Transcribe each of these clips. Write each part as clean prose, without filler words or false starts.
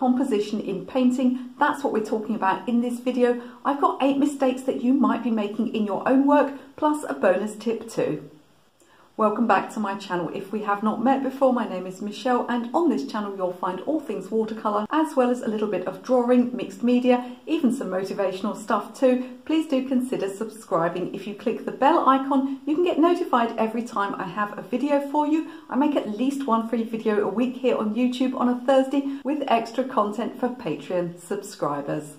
Composition in painting, that's what we're talking about in this video. I've got 8 mistakes that you might be making in your own work, plus a bonus tip too. Welcome back to my channel. If we have not met before, my name is Michelle, and on this channel you'll find all things watercolour, as well as a little bit of drawing, mixed media, even some motivational stuff too. Please do consider subscribing. If you click the bell icon, you can get notified every time I have a video for you. I make at least one free video a week here on YouTube on a Thursday, with extra content for Patreon subscribers.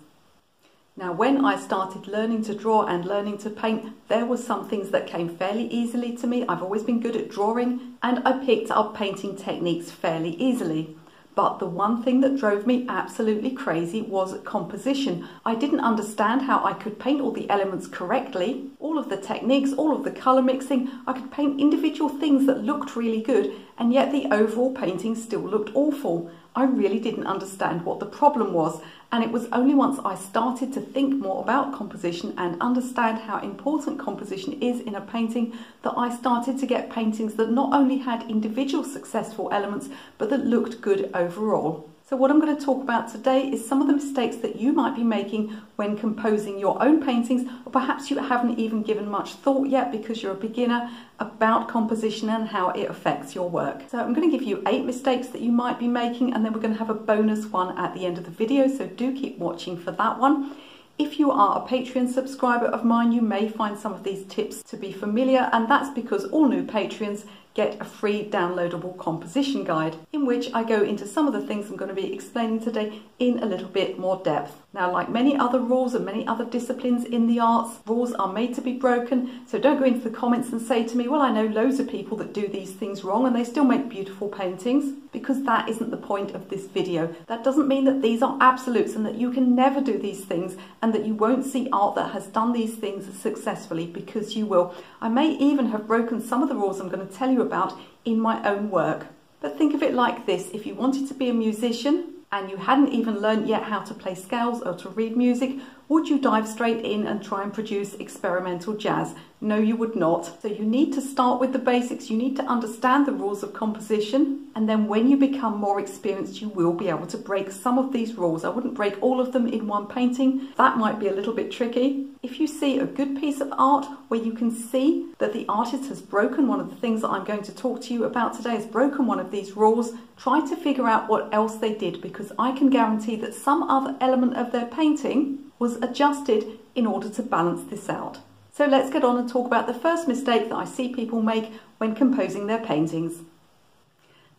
Now, when I started learning to draw and learning to paint, there were some things that came fairly easily to me. I've always been good at drawing, and I picked up painting techniques fairly easily. But the one thing that drove me absolutely crazy was composition. I didn't understand how I could paint all the elements correctly, all of the techniques, all of the colour mixing. I could paint individual things that looked really good, and yet the overall painting still looked awful. I really didn't understand what the problem was, and it was only once I started to think more about composition and understand how important composition is in a painting that I started to get paintings that not only had individual successful elements, but that looked good overall. So what I'm going to talk about today is some of the mistakes that you might be making when composing your own paintings, or perhaps you haven't even given much thought yet because you're a beginner about composition and how it affects your work. So I'm going to give you 8 mistakes that you might be making, and then we're going to have a bonus one at the end of the video, so do keep watching for that one. If you are a Patreon subscriber of mine, you may find some of these tips to be familiar, and that's because all new Patreons get a free downloadable composition guide in which I go into some of the things I'm going to be explaining today in a little bit more depth. Now, like many other rules and many other disciplines in the arts, rules are made to be broken, so don't go into the comments and say to me, well, I know loads of people that do these things wrong and they still make beautiful paintings, because that isn't the point of this video. That doesn't mean that these are absolutes and that you can never do these things and that you won't see art that has done these things successfully, because you will. I may even have broken some of the rules I'm going to tell you about in my own work. But think of it like this: if you wanted to be a musician and you hadn't even learned yet how to play scales or to read music, would you dive straight in and try and produce experimental jazz? No, you would not. So you need to start with the basics. You need to understand the rules of composition, and then when you become more experienced, you will be able to break some of these rules. I wouldn't break all of them in one painting. That might be a little bit tricky. If you see a good piece of art where you can see that the artist has broken one of the things that I'm going to talk to you about today, has broken one of these rules, try to figure out what else they did, because I can guarantee that some other element of their painting was adjusted in order to balance this out. So let's get on and talk about the first mistake that I see people make when composing their paintings.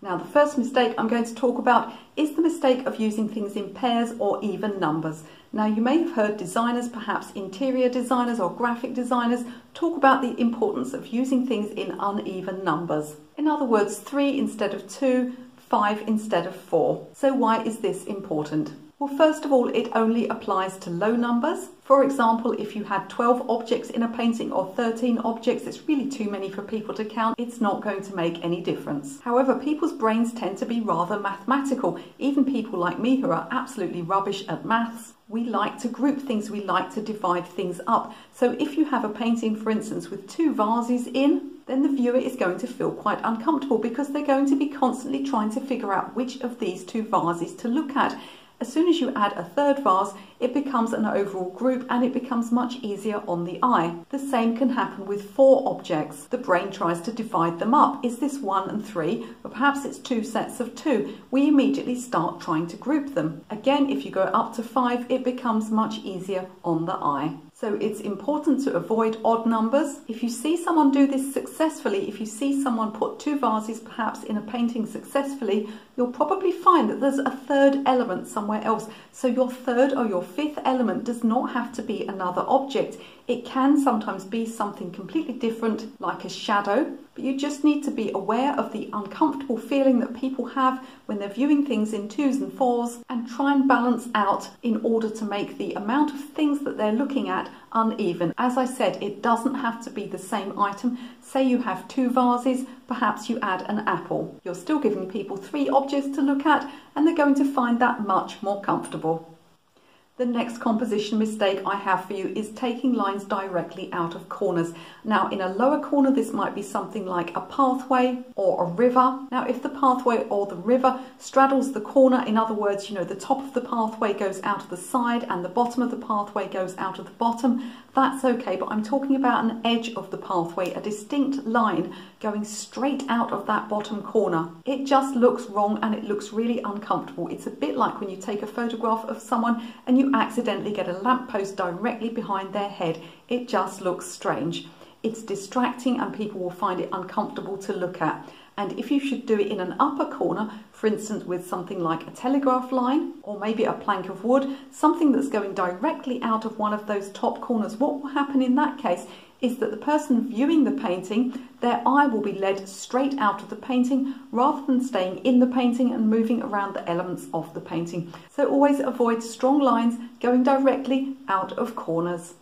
Now, the first mistake I'm going to talk about is the mistake of using things in pairs or even numbers. Now, you may have heard designers, perhaps interior designers or graphic designers, talk about the importance of using things in uneven numbers. In other words, 3 instead of 2, 5 instead of 4. So why is this important? Well, first of all, it only applies to low numbers. For example, if you had 12 objects in a painting or 13 objects, it's really too many for people to count. It's not going to make any difference. However, people's brains tend to be rather mathematical. Even people like me who are absolutely rubbish at maths, we like to group things, we like to divide things up. So if you have a painting, for instance, with 2 vases in, then the viewer is going to feel quite uncomfortable, because they're going to be constantly trying to figure out which of these 2 vases to look at. As soon as you add a 3rd vase, it becomes an overall group and it becomes much easier on the eye. The same can happen with 4 objects. The brain tries to divide them up. Is this 1 and 3? Or perhaps it's 2 sets of 2. We immediately start trying to group them. Again, if you go up to 5, it becomes much easier on the eye. So it's important to avoid odd numbers. If you see someone do this successfully, if you see someone put 2 vases perhaps in a painting successfully, you'll probably find that there's a 3rd element somewhere else. So your 3rd or your 5th element does not have to be another object. It can sometimes be something completely different, like a shadow, but you just need to be aware of the uncomfortable feeling that people have when they're viewing things in 2s and 4s, and try and balance out in order to make the amount of things that they're looking at uneven. As I said, it doesn't have to be the same item. Say you have 2 vases, perhaps you add an apple. You're still giving people 3 objects to look at, and they're going to find that much more comfortable. The next composition mistake I have for you is taking lines directly out of corners. Now in a lower corner this might be something like a pathway or a river. Now if the pathway or the river straddles the corner, in other words, you know, the top of the pathway goes out of the side and the bottom of the pathway goes out of the bottom, that's okay, but I'm talking about an edge of the pathway, a distinct line going straight out of that bottom corner. It just looks wrong and it looks really uncomfortable. It's a bit like when you take a photograph of someone and you accidentally get a lamppost directly behind their head. It just looks strange. It's distracting and people will find it uncomfortable to look at. And if you should do it in an upper corner, for instance with something like a telegraph line or maybe a plank of wood, something that's going directly out of one of those top corners, what will happen in that case is that the person viewing the painting, their eye will be led straight out of the painting rather than staying in the painting and moving around the elements of the painting. So always avoid strong lines going directly out of corners.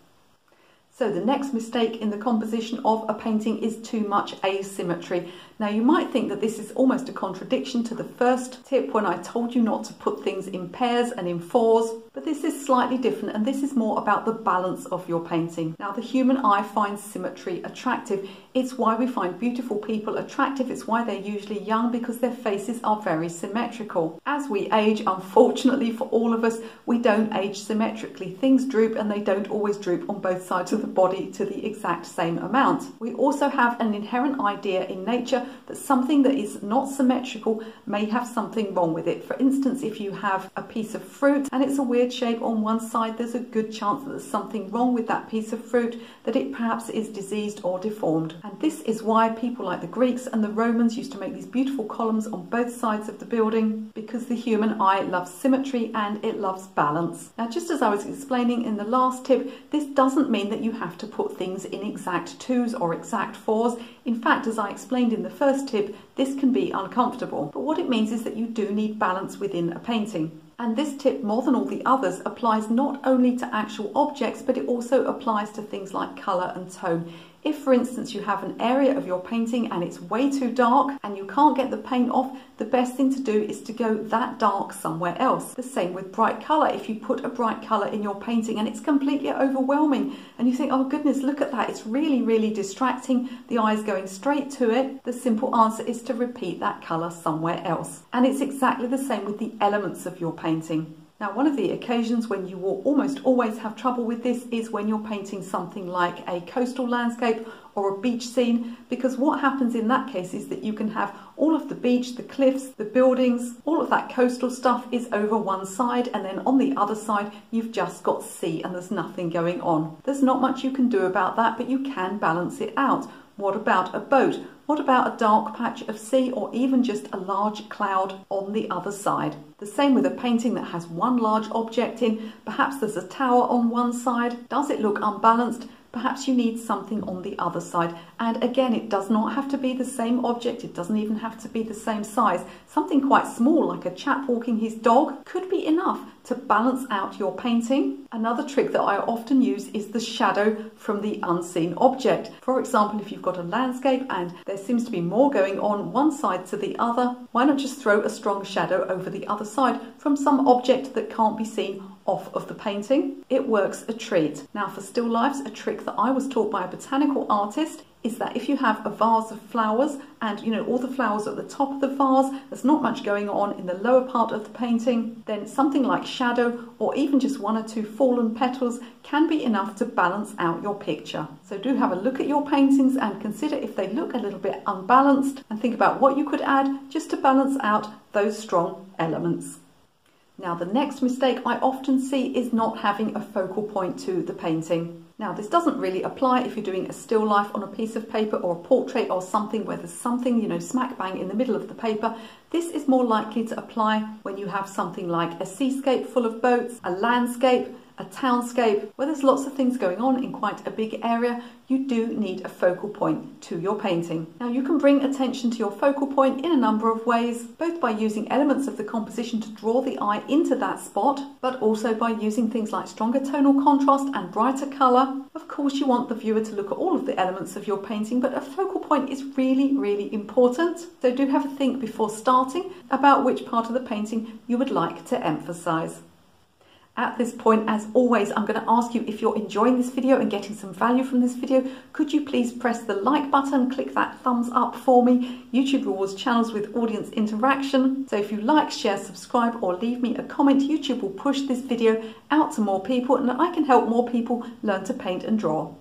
So the next mistake in the composition of a painting is too much asymmetry. Now you might think that this is almost a contradiction to the first tip when I told you not to put things in pairs and in fours, but this is slightly different and this is more about the balance of your painting. Now the human eye finds symmetry attractive. It's why we find beautiful people attractive. It's why they're usually young, because their faces are very symmetrical. As we age, unfortunately for all of us, we don't age symmetrically. Things droop and they don't always droop on both sides of the body to the exact same amount. We also have an inherent idea in nature that something that is not symmetrical may have something wrong with it. For instance, if you have a piece of fruit and it's a weird shape on one side, there's a good chance that there's something wrong with that piece of fruit, that it perhaps is diseased or deformed. And this is why people like the Greeks and the Romans used to make these beautiful columns on both sides of the building, because the human eye loves symmetry and it loves balance. Now, just as I was explaining in the last tip, this doesn't mean that you have to put things in exact twos or exact fours. In fact, as I explained in the first tip, this can be uncomfortable. But what it means is that you do need balance within a painting. And this tip, more than all the others, applies not only to actual objects, but it also applies to things like colour and tone. If, for instance, you have an area of your painting and it's way too dark and you can't get the paint off, the best thing to do is to go that dark somewhere else. The same with bright colour. If you put a bright colour in your painting and it's completely overwhelming and you think, oh goodness, look at that, it's really, really distracting, the eye's going straight to it, the simple answer is to repeat that colour somewhere else. And it's exactly the same with the elements of your painting. Now, one of the occasions when you will almost always have trouble with this is when you're painting something like a coastal landscape or a beach scene, because what happens in that case is that you can have all of the beach, the cliffs, the buildings, all of that coastal stuff is over one side, and then on the other side you've just got sea and there's nothing going on. There's not much you can do about that, but you can balance it out. What about a boat? What about a dark patch of sea, or even just a large cloud on the other side? The same with a painting that has one large object in. Perhaps there's a tower on one side. Does it look unbalanced? Perhaps you need something on the other side. And again, it does not have to be the same object. It doesn't even have to be the same size. Something quite small, like a chap walking his dog, could be enough to balance out your painting. Another trick that I often use is the shadow from the unseen object. For example, if you've got a landscape and there seems to be more going on one side to the other, why not just throw a strong shadow over the other side from some object that can't be seen off of the painting? It works a treat. Now, for still lifes, a trick that I was taught by a botanical artist is that if you have a vase of flowers and all the flowers at the top of the vase, there's not much going on in the lower part of the painting, then something like shadow or even just one or two fallen petals can be enough to balance out your picture. So do have a look at your paintings and consider if they look a little bit unbalanced, and think about what you could add just to balance out those strong elements. Now, the next mistake I often see is not having a focal point to the painting. Now, this doesn't really apply if you're doing a still life on a piece of paper or a portrait or something where there's something, smack bang in the middle of the paper. This is more likely to apply when you have something like a seascape full of boats, a landscape, a townscape, where there's lots of things going on in quite a big area. You do need a focal point to your painting. Now, you can bring attention to your focal point in a number of ways, both by using elements of the composition to draw the eye into that spot, but also by using things like stronger tonal contrast and brighter colour. Of course, you want the viewer to look at all of the elements of your painting, but a focal point is really, really important. So do have a think before starting about which part of the painting you would like to emphasise. At this point, as always, I'm going to ask you, if you're enjoying this video and getting some value from this video, could you please press the like button, click that thumbs up for me. YouTube rewards channels with audience interaction. So if you like, share, subscribe, or leave me a comment, YouTube will push this video out to more people and I can help more people learn to paint and draw.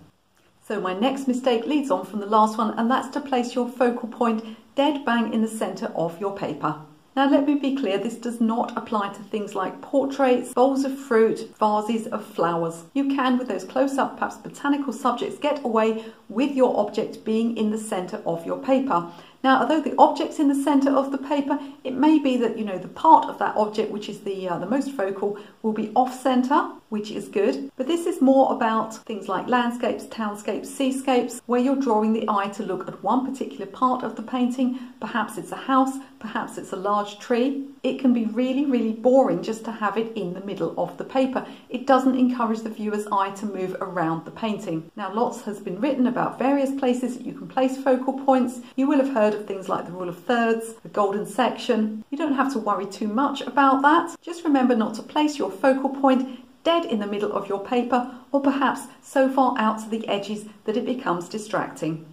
So my next mistake leads on from the last one, and that's to place your focal point dead bang in the center of your paper. Now let me be clear, this does not apply to things like portraits, bowls of fruit, vases of flowers. You can, with those close-up, perhaps botanical subjects, get away with your object being in the center of your paper. Now, although the object's in the center of the paper, it may be that, the part of that object, which is the most focal, will be off-center, which is good. But this is more about things like landscapes, townscapes, seascapes, where you're drawing the eye to look at one particular part of the painting. Perhaps it's a house, perhaps it's a large tree. It can be really, really boring just to have it in the middle of the paper. It doesn't encourage the viewer's eye to move around the painting. Now, lots has been written about various places that you can place focal points. You will have heard of things like the rule of thirds, the golden section. You don't have to worry too much about that. Just remember not to place your focal point dead in the middle of your paper, or perhaps so far out to the edges that it becomes distracting.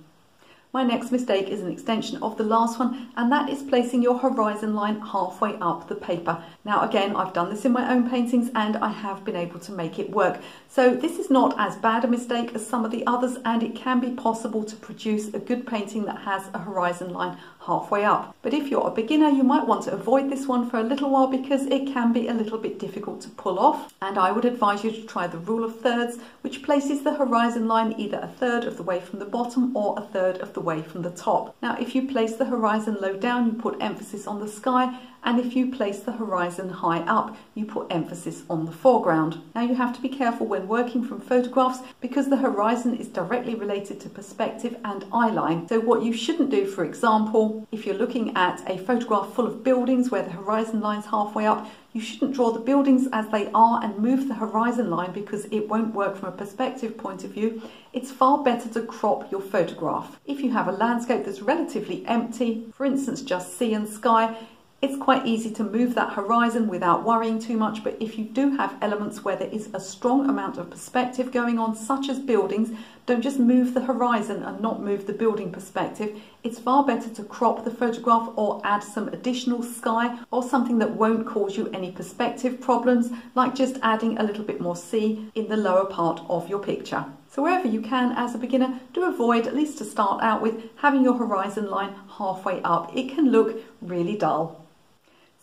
My next mistake is an extension of the last one, and that is placing your horizon line halfway up the paper. Now again, I've done this in my own paintings and I have been able to make it work. So this is not as bad a mistake as some of the others, and it can be possible to produce a good painting that has a horizon line halfway up. But if you're a beginner, you might want to avoid this one for a little while because it can be a little bit difficult to pull off. And I would advise you to try the rule of thirds, which places the horizon line either a third of the way from the bottom or a third of the way from the top. Now, if you place the horizon low down, you put emphasis on the sky, and if you place the horizon high up, you put emphasis on the foreground. Now, you have to be careful when working from photographs because the horizon is directly related to perspective and eye line. So what you shouldn't do, for example, if you're looking at a photograph full of buildings where the horizon line's halfway up, you shouldn't draw the buildings as they are and move the horizon line because it won't work from a perspective point of view. It's far better to crop your photograph. If you have a landscape that's relatively empty, for instance just sea and sky, it's quite easy to move that horizon without worrying too much. But if you do have elements where there is a strong amount of perspective going on, such as buildings, don't just move the horizon and not move the building perspective. It's far better to crop the photograph or add some additional sky or something that won't cause you any perspective problems, like just adding a little bit more sea in the lower part of your picture. So wherever you can as a beginner, do avoid, at least to start out with, having your horizon line halfway up. It can look really dull.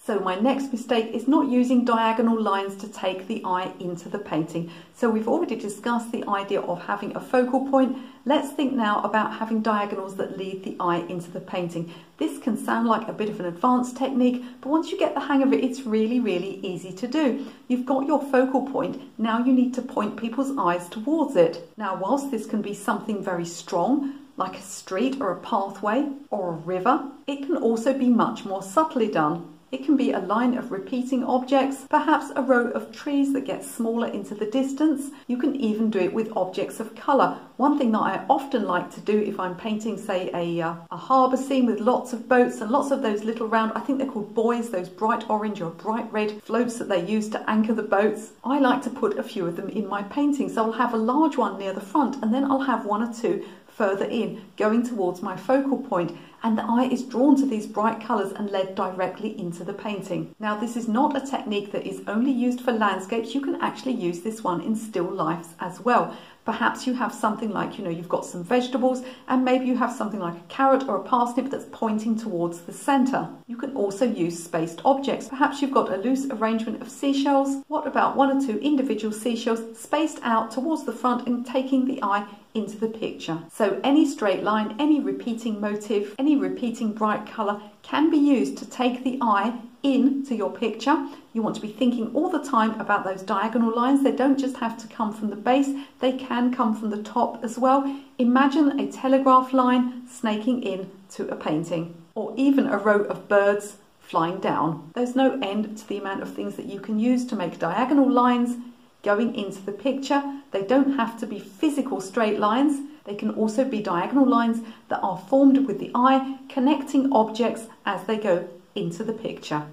So my next mistake is not using diagonal lines to take the eye into the painting. So we've already discussed the idea of having a focal point. Let's think now about having diagonals that lead the eye into the painting. This can sound like a bit of an advanced technique, but once you get the hang of it, it's really, really easy to do. You've got your focal point, now you need to point people's eyes towards it. Now, whilst this can be something very strong, like a street or a pathway or a river, it can also be much more subtly done. It can be a line of repeating objects, perhaps a row of trees that get smaller into the distance. You can even do it with objects of colour. One thing that I often like to do if I'm painting, say, a harbour scene with lots of boats and lots of those little round, I think they're called buoys, those bright orange or bright red floats that they use to anchor the boats. I like to put a few of them in my painting. So I'll have a large one near the front and then I'll have one or two further in, going towards my focal point, and the eye is drawn to these bright colours and led directly into the painting. Now, this is not a technique that is only used for landscapes. You can actually use this one in still lifes as well. Perhaps you have something like, you've got some vegetables and maybe you have something like a carrot or a parsnip that's pointing towards the centre. You can also use spaced objects. Perhaps you've got a loose arrangement of seashells. What about one or two individual seashells spaced out towards the front and taking the eye into the picture? So any straight line, any repeating motif, any repeating bright colour can be used to take the eye into your picture. You want to be thinking all the time about those diagonal lines. They don't just have to come from the base, they can come from the top as well. Imagine a telegraph line snaking in to a painting, or even a row of birds flying down. There's no end to the amount of things that you can use to make diagonal lines going into the picture. They don't have to be physical straight lines. They can also be diagonal lines that are formed with the eye, connecting objects as they go into the picture.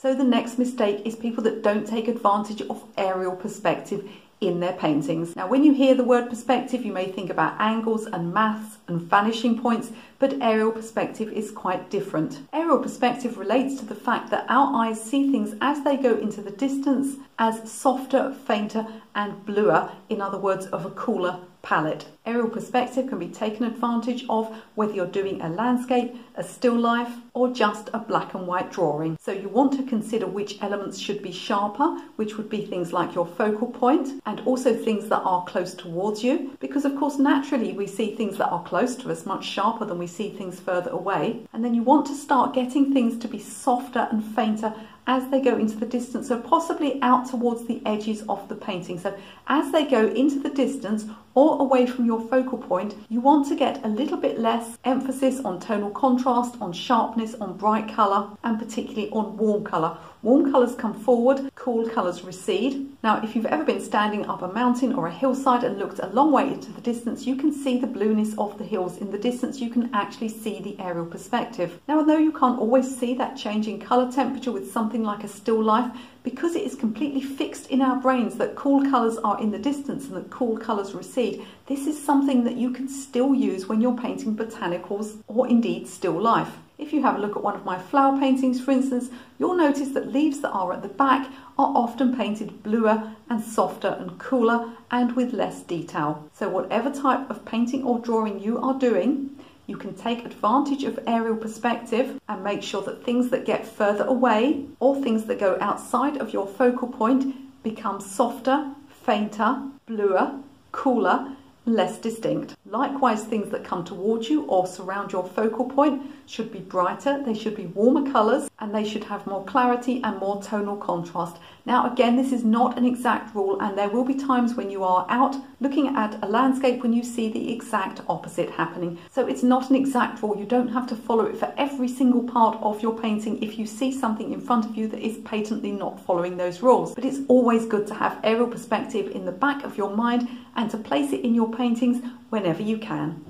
So the next mistake is people that don't take advantage of aerial perspective in their paintings. Now, when you hear the word perspective, you may think about angles and maths and vanishing points, but aerial perspective is quite different. Aerial perspective relates to the fact that our eyes see things as they go into the distance as softer, fainter, and bluer, in other words, of a cooler palette. Aerial perspective can be taken advantage of whether you're doing a landscape, a still life, or just a black and white drawing. So you want to consider which elements should be sharper, which would be things like your focal point, and also things that are close towards you, because of course naturally we see things that are close to us much sharper than we see things further away. And then you want to start getting things to be softer and fainter as they go into the distance, so possibly out towards the edges of the painting. So as they go into the distance or away from your focal point, you want to get a little bit less emphasis on tonal contrast, on sharpness, on bright colour, and particularly on warm colour. Warm colours come forward, cool colours recede. Now, if you've ever been standing up a mountain or a hillside and looked a long way into the distance, you can see the blueness of the hills. In the distance, you can actually see the aerial perspective. Now, although you can't always see that change in colour temperature with something like a still life, because it is completely fixed in our brains that cool colours are in the distance and that cool colours recede, this is something that you can still use when you're painting botanicals or indeed still life. If you have a look at one of my flower paintings, for instance, you'll notice that leaves that are at the back are often painted bluer and softer and cooler and with less detail. So whatever type of painting or drawing you are doing, you can take advantage of aerial perspective and make sure that things that get further away or things that go outside of your focal point become softer, fainter, bluer, cooler, less distinct. Likewise, things that come towards you or surround your focal point should be brighter, they should be warmer colours, and they should have more clarity and more tonal contrast. Now again, this is not an exact rule, and there will be times when you are out looking at a landscape when you see the exact opposite happening. So it's not an exact rule. You don't have to follow it for every single part of your painting if you see something in front of you that is patently not following those rules. But it's always good to have aerial perspective in the back of your mind and to place it in your paintings whenever you can.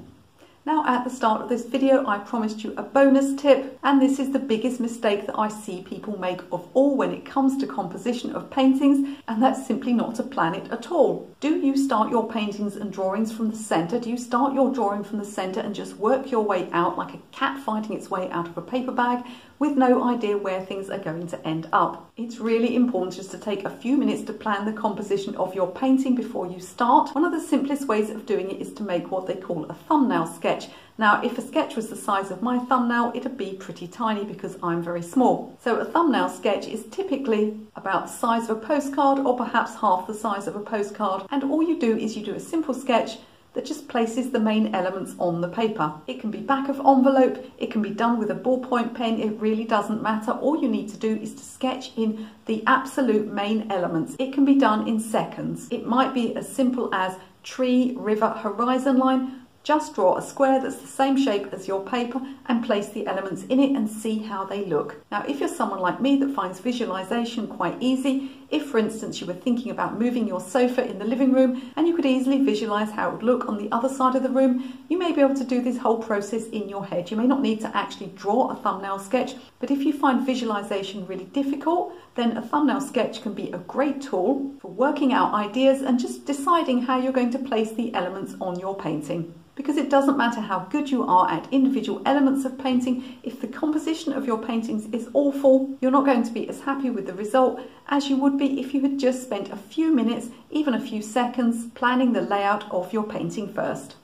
Now, at the start of this video, I promised you a bonus tip, and this is the biggest mistake that I see people make of all when it comes to composition of paintings, and that's simply not to plan it at all. Do you start your paintings and drawings from the centre? Do you start your drawing from the centre and just work your way out like a cat fighting its way out of a paper bag with no idea where things are going to end up? It's really important just to take a few minutes to plan the composition of your painting before you start. One of the simplest ways of doing it is to make what they call a thumbnail sketch. Now, if a sketch was the size of my thumbnail, it'd be pretty tiny because I'm very small. So a thumbnail sketch is typically about the size of a postcard or perhaps half the size of a postcard. And all you do is you do a simple sketch that just places the main elements on the paper. It can be back of envelope, it can be done with a ballpoint pen, it really doesn't matter. All you need to do is to sketch in the absolute main elements. It can be done in seconds. It might be as simple as tree, river, horizon line. Just draw a square that's the same shape as your paper and place the elements in it and see how they look. Now, if you're someone like me that finds visualization quite easy, if for instance you were thinking about moving your sofa in the living room and you could easily visualize how it would look on the other side of the room, you may be able to do this whole process in your head. You may not need to actually draw a thumbnail sketch, but if you find visualization really difficult, then a thumbnail sketch can be a great tool for working out ideas and just deciding how you're going to place the elements on your painting. Because it doesn't matter how good you are at individual elements of painting, if the composition of your paintings is awful, you're not going to be as happy with the result as you would be if you had just spent a few minutes, even a few seconds, planning the layout of your painting first.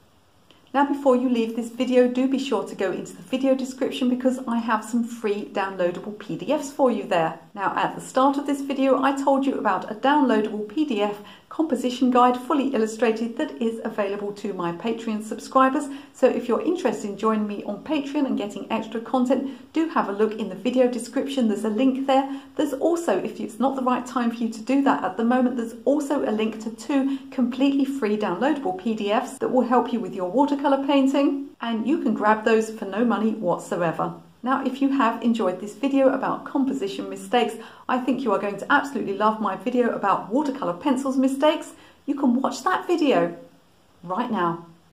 Now, before you leave this video, do be sure to go into the video description because I have some free downloadable PDFs for you there. Now, at the start of this video, I told you about a downloadable PDF composition guide, fully illustrated, that is available to my Patreon subscribers. So if you're interested in joining me on Patreon and getting extra content, do have a look in the video description. There's a link there. There's also, if it's not the right time for you to do that at the moment, there's also a link to 2 completely free downloadable PDFs that will help you with your watercolor painting, and you can grab those for no money whatsoever. Now, if you have enjoyed this video about composition mistakes, I think you are going to absolutely love my video about watercolor pencils mistakes. You can watch that video right now.